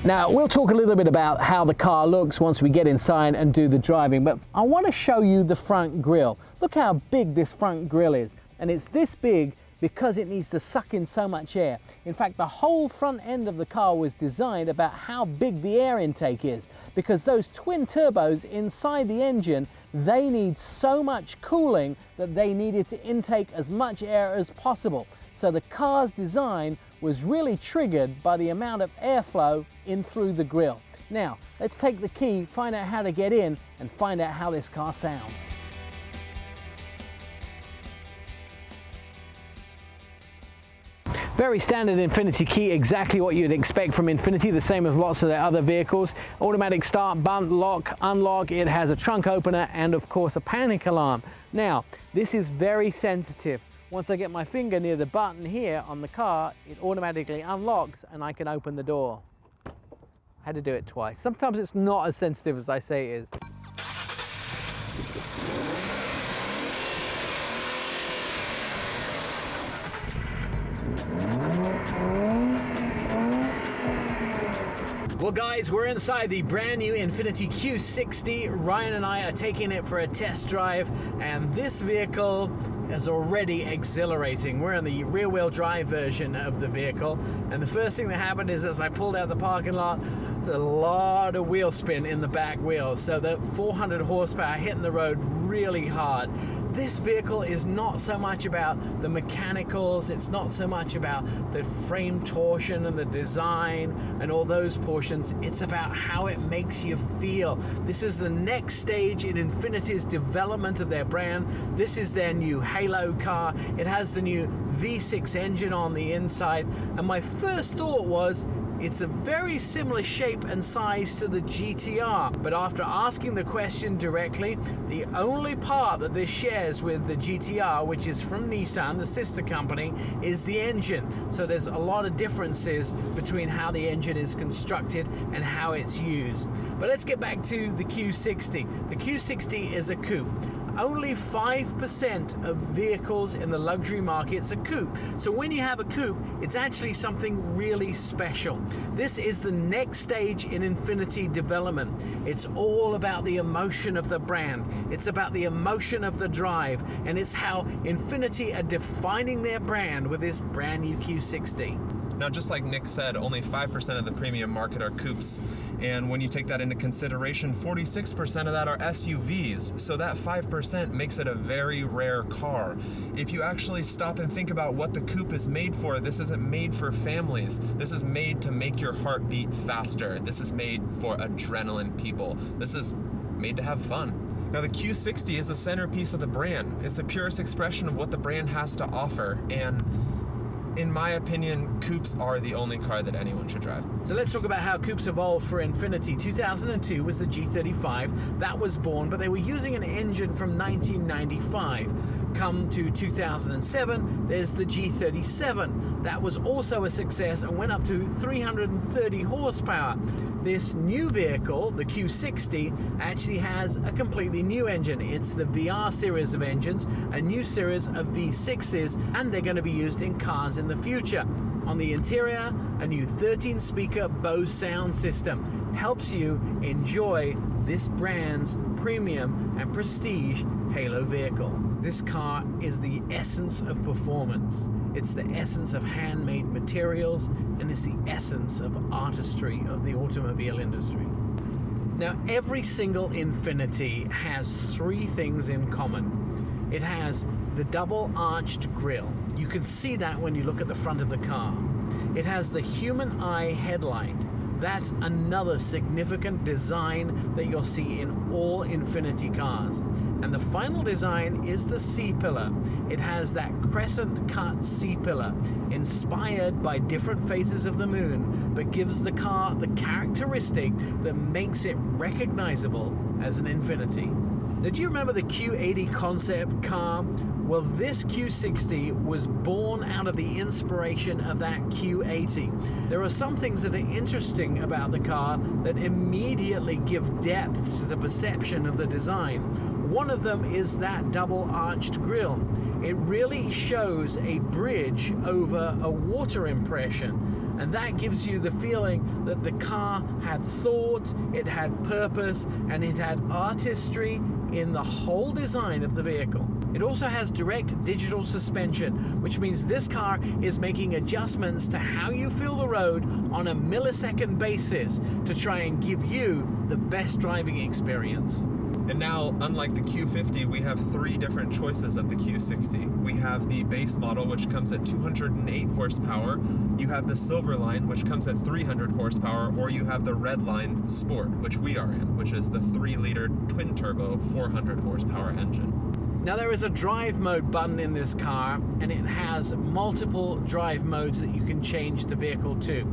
Now, we'll talk a little bit about how the car looks once we get inside and do the driving, but I want to show you the front grille. Look how big this front grille is, and it's this big because it needs to suck in so much air. In fact, the whole front end of the car was designed about how big the air intake is, because those twin turbos inside the engine, they need so much cooling that they needed to intake as much air as possible. So the car's design was really triggered by the amount of airflow in through the grille. Now, let's take the key, find out how to get in, and find out how this car sounds. Very standard Infiniti key, exactly what you'd expect from Infiniti, the same as lots of their other vehicles. Automatic start, button, lock, unlock, it has a trunk opener and of course a panic alarm. Now, this is very sensitive. Once I get my finger near the button here on the car, it automatically unlocks and I can open the door. I had to do it twice. Sometimes it's not as sensitive as I say it is. Well guys, we're inside the brand new Infiniti Q60. Ryan and I are taking it for a test drive, and this vehicle is already exhilarating. We're in the rear-wheel drive version of the vehicle, and the first thing that happened is as I pulled out the parking lot, there's a lot of wheel spin in the back wheel, so the 400 horsepower hitting the road really hard. This vehicle is not so much about the mechanicals, it's not so much about the frame torsion and the design and all those portions, it's about how it makes you feel. This is the next stage in Infiniti's development of their brand. This is their new Halo car. It has the new V6 engine on the inside, and my first thought was, it's a very similar shape and size to the GTR, but after asking the question directly, the only part that this shares with the GTR, which is from Nissan, the sister company, is the engine. So there's a lot of differences between how the engine is constructed and how it's used. But let's get back to the Q60. The Q60 is a coupe. Only 5% of vehicles in the luxury market's a coupe. So when you have a coupe, it's actually something really special. This is the next stage in Infiniti development. It's all about the emotion of the brand. It's about the emotion of the drive, and it's how Infiniti are defining their brand with this brand new Q60. Now, just like Nick said, only 5% of the premium market are coupes. And when you take that into consideration, 46% of that are SUVs. So that 5% makes it a very rare car. If you actually stop and think about what the coupe is made for, this isn't made for families. This is made to make your heart beat faster. This is made for adrenaline people. This is made to have fun. Now, the Q60 is the centerpiece of the brand. It's the purest expression of what the brand has to offer. And in my opinion, coupes are the only car that anyone should drive. So let's talk about how coupes evolved for Infiniti. 2002 was the G35. That was born, but they were using an engine from 1995. Come to 2007, there's the G37. That was also a success and went up to 330 horsepower. This new vehicle, the Q60, actually has a completely new engine. It's the VR series of engines, a new series of V6s, and they're going to be used in cars in the future. On the interior, a new 13-speaker Bose sound system helps you enjoy this brand's premium and prestige Halo vehicle. This car is the essence of performance. It's the essence of handmade materials, and it's the essence of artistry of the automobile industry. Now, every single Infiniti has three things in common. It has the double-arched grille. You can see that when you look at the front of the car. It has the human eye headlight. That's another significant design that you'll see in all Infiniti cars. And the final design is the C-pillar. It has that crescent-cut C-pillar, inspired by different phases of the moon, but gives the car the characteristic that makes it recognizable as an Infiniti. Now, do you remember the Q80 concept car? Well, this Q60 was born out of the inspiration of that Q80. There are some things that are interesting about the car that immediately give depth to the perception of the design. One of them is that double-arched grille. It really shows a bridge over a water impression. and that gives you the feeling that the car had thought, it had purpose, and it had artistry in the whole design of the vehicle. It also has direct digital suspension, which means this car is making adjustments to how you feel the road on a millisecond basis to try and give you the best driving experience. And now, unlike the Q50, we have 3 different choices of the Q60. We have the base model, which comes at 208 horsepower. You have the silver line, which comes at 300 horsepower, or you have the red line Sport, which we are in, which is the 3-liter twin-turbo 400 horsepower engine. Now there is a drive mode button in this car, and it has multiple drive modes that you can change the vehicle to.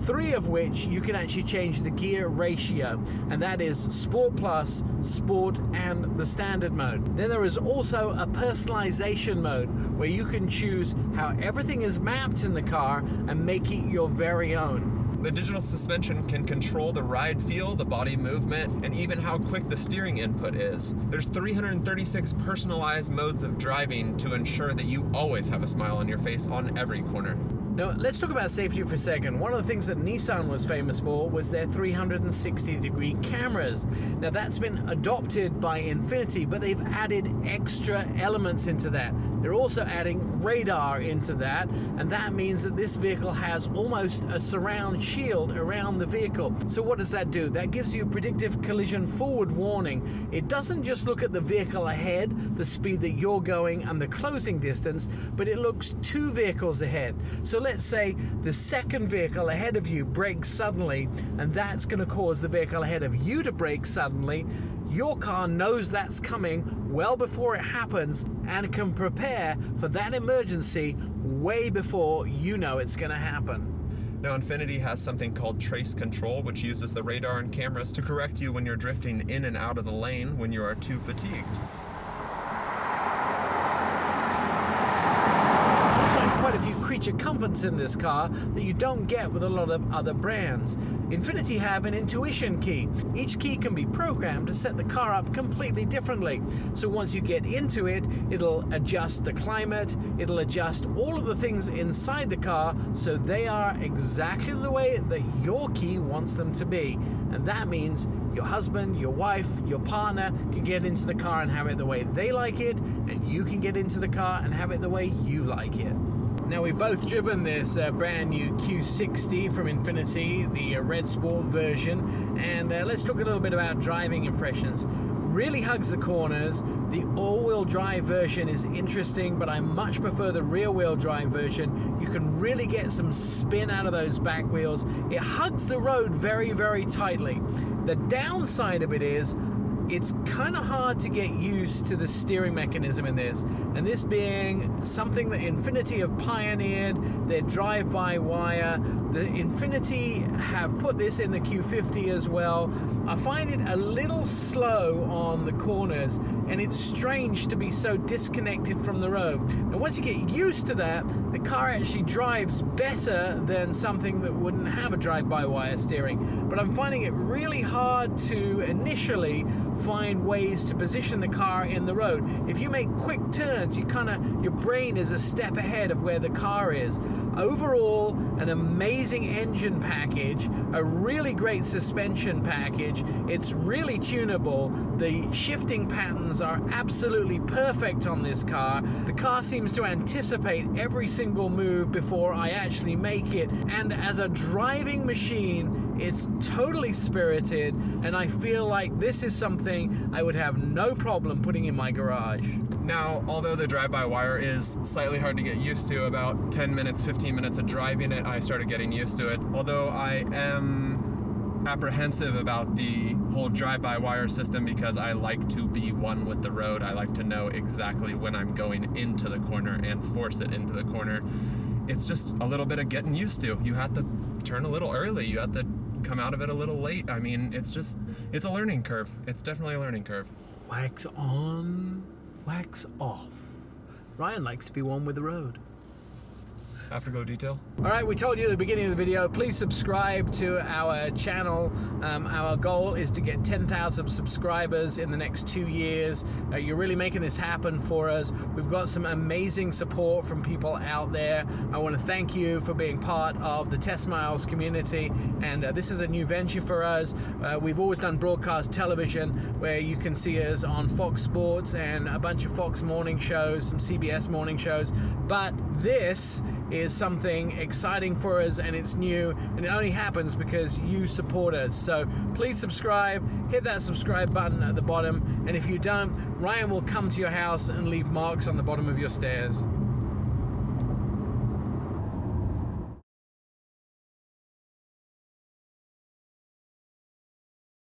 3 of which you can actually change the gear ratio, and that is Sport Plus, Sport, and the Standard mode. Then there is also a personalization mode where you can choose how everything is mapped in the car and make it your very own. The digital suspension can control the ride feel, the body movement, and even how quick the steering input is. There's 336 personalized modes of driving to ensure that you always have a smile on your face on every corner. Now, let's talk about safety for a second. One of the things that Nissan was famous for was their 360-degree cameras. Now, that's been adopted by Infiniti, but they've added extra elements into that. They're also adding radar into that, and that means that this vehicle has almost a surround shield around the vehicle. So what does that do? That gives you predictive collision forward warning. It doesn't just look at the vehicle ahead, the speed that you're going, and the closing distance, but it looks 2 vehicles ahead. So let's say the second vehicle ahead of you brakes suddenly, and that's going to cause the vehicle ahead of you to brake suddenly. Your car knows that's coming well before it happens and can prepare for that emergency way before you know it's going to happen. Now, Infiniti has something called trace control, which uses the radar and cameras to correct you when you're drifting in and out of the lane when you are too fatigued. Quite a few creature comforts in this car that you don't get with a lot of other brands. Infiniti have an intuition key. Each key can be programmed to set the car up completely differently. So once you get into it, it'll adjust the climate, it'll adjust all of the things inside the car so they are exactly the way that your key wants them to be. And that means your husband, your wife, your partner can get into the car and have it the way they like it, and you can get into the car and have it the way you like it. Now, we've both driven this brand new Q60 from Infiniti, the Red Sport version, and let's talk a little bit about driving impressions. Really hugs the corners. The all-wheel drive version is interesting, but I much prefer the rear-wheel drive version. You can really get some spin out of those back wheels. It hugs the road very, very tightly. The downside of it is it's kind of hard to get used to the steering mechanism in this, and this being something that Infiniti have pioneered, their drive-by-wire. The Infiniti have put this in the Q50 as well. I find it a little slow on the corners, and it's strange to be so disconnected from the road. And once you get used to that, the car actually drives better than something that wouldn't have a drive-by-wire steering. But I'm finding it really hard to initially find ways to position the car in the road. If you make quick turns, your brain is a step ahead of where the car is. Overall, an amazing engine package, a really great suspension package. It's really tunable. The shifting patterns are absolutely perfect on this car. The car seems to anticipate every single move before I actually make it. And as a driving machine, it's totally spirited, and I feel like this is something I would have no problem putting in my garage. Now, although the drive-by-wire is slightly hard to get used to, about 10 minutes, 15 minutes of driving it, I started getting used to it. Although I am apprehensive about the whole drive-by-wire system because I like to be one with the road. I like to know exactly when I'm going into the corner and force it into the corner. It's just a little bit of getting used to. You have to turn a little early. You have to come out of it a little late. I mean, it's a learning curve. It's definitely a learning curve. Wax on, wax off. Ryan likes to be one with the road. Afterglow detail. All right, we told you at the beginning of the video, please subscribe to our channel. Our goal is to get 10,000 subscribers in the next 2 years. You're really making this happen for us. We've got some amazing support from people out there. I want to thank you for being part of the Test Miles community, and this is a new venture for us. We've always done broadcast television, where you can see us on Fox Sports and a bunch of Fox morning shows, some CBS morning shows, but this is something exciting for us, and it's new, and it only happens because you support us. So please subscribe, hit that subscribe button at the bottom, and if you don't, Ryan will come to your house and leave marks on the bottom of your stairs.